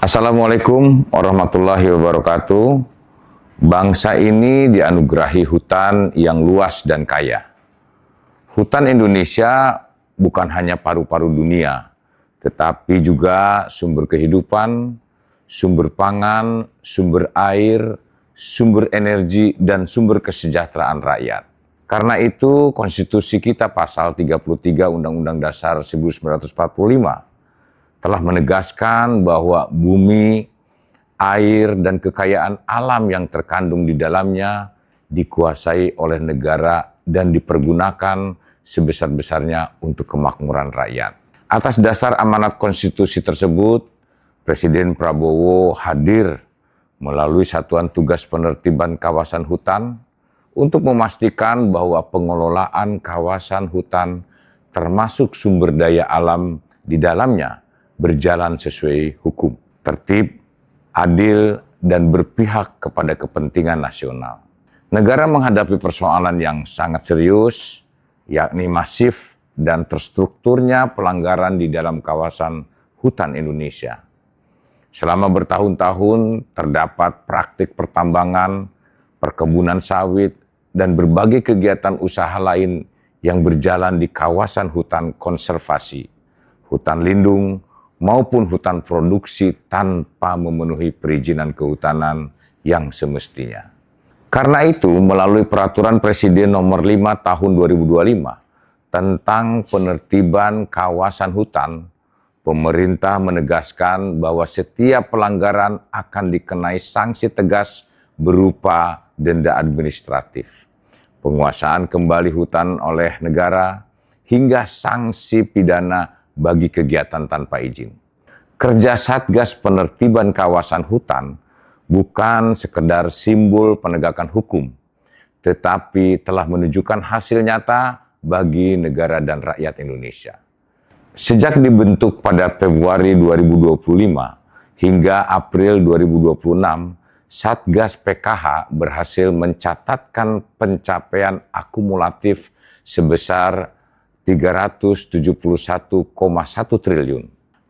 Assalamualaikum warahmatullahi wabarakatuh. Bangsa ini dianugerahi hutan yang luas dan kaya. Hutan Indonesia bukan hanya paru-paru dunia, tetapi juga sumber kehidupan, sumber pangan, sumber air, sumber energi, dan sumber kesejahteraan rakyat. Karena itu, konstitusi kita pasal 33 Undang-Undang Dasar 1945 telah menegaskan bahwa bumi, air, dan kekayaan alam yang terkandung di dalamnya dikuasai oleh negara dan dipergunakan sebesar-besarnya untuk kemakmuran rakyat. Atas dasar amanat konstitusi tersebut, Presiden Prabowo hadir melalui Satuan Tugas Penertiban Kawasan Hutan untuk memastikan bahwa pengelolaan kawasan hutan termasuk sumber daya alam di dalamnya berjalan sesuai hukum, tertib, adil, dan berpihak kepada kepentingan nasional. Negara menghadapi persoalan yang sangat serius, yakni masif dan terstrukturnya pelanggaran di dalam kawasan hutan Indonesia. Selama bertahun-tahun terdapat praktik pertambangan, perkebunan sawit, dan berbagai kegiatan usaha lain yang berjalan di kawasan hutan konservasi, hutan lindung, maupun hutan produksi tanpa memenuhi perizinan kehutanan yang semestinya. Karena itu, melalui Peraturan Presiden Nomor 5 Tahun 2025 tentang penertiban kawasan hutan, pemerintah menegaskan bahwa setiap pelanggaran akan dikenai sanksi tegas berupa denda administratif, penguasaan kembali hutan oleh negara, hingga sanksi pidana bagi kegiatan tanpa izin. Kerja Satgas Penertiban Kawasan Hutan bukan sekedar simbol penegakan hukum, tetapi telah menunjukkan hasil nyata bagi negara dan rakyat Indonesia. Sejak dibentuk pada Februari 2025 hingga April 2026, Satgas PKH berhasil mencatatkan pencapaian akumulatif sebesar 371,1 triliun.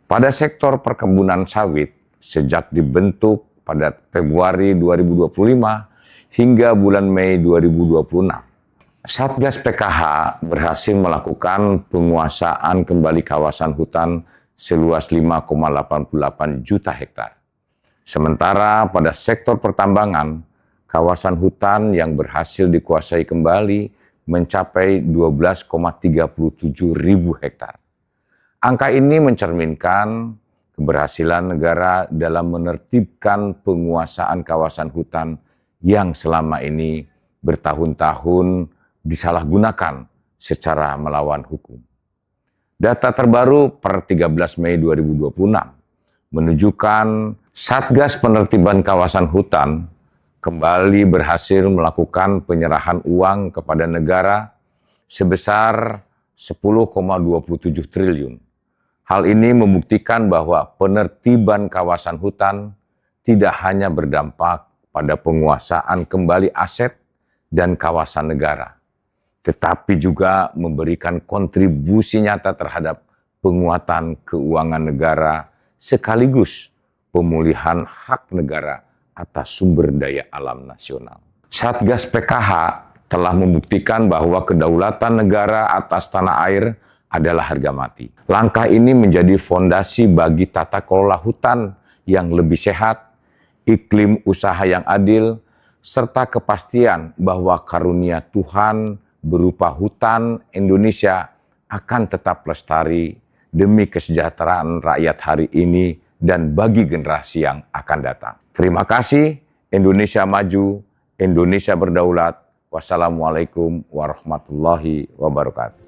Pada sektor perkebunan sawit, sejak dibentuk pada Februari 2025 hingga bulan Mei 2026, Satgas PKH berhasil melakukan penguasaan kembali kawasan hutan seluas 5,88 juta hektar. Sementara pada sektor pertambangan, kawasan hutan yang berhasil dikuasai kembali mencapai 12,37 ribu hektar. Angka ini mencerminkan keberhasilan negara dalam menertibkan penguasaan kawasan hutan yang selama ini bertahun-tahun disalahgunakan secara melawan hukum. Data terbaru per 13 Mei 2026 menunjukkan Satgas Penertiban Kawasan Hutan kembali berhasil melakukan penyerahan uang kepada negara sebesar 10,27 triliun. Hal ini membuktikan bahwa penertiban kawasan hutan tidak hanya berdampak pada penguasaan kembali aset dan kawasan negara, tetapi juga memberikan kontribusi nyata terhadap penguatan keuangan negara sekaligus pemulihan hak negara atas sumber daya alam nasional. Satgas PKH telah membuktikan bahwa kedaulatan negara atas tanah air adalah harga mati. Langkah ini menjadi fondasi bagi tata kelola hutan yang lebih sehat, iklim usaha yang adil, serta kepastian bahwa karunia Tuhan berupa hutan Indonesia akan tetap lestari demi kesejahteraan rakyat hari ini dan bagi generasi yang akan datang. Terima kasih. Indonesia maju, Indonesia berdaulat. Wassalamualaikum warahmatullahi wabarakatuh.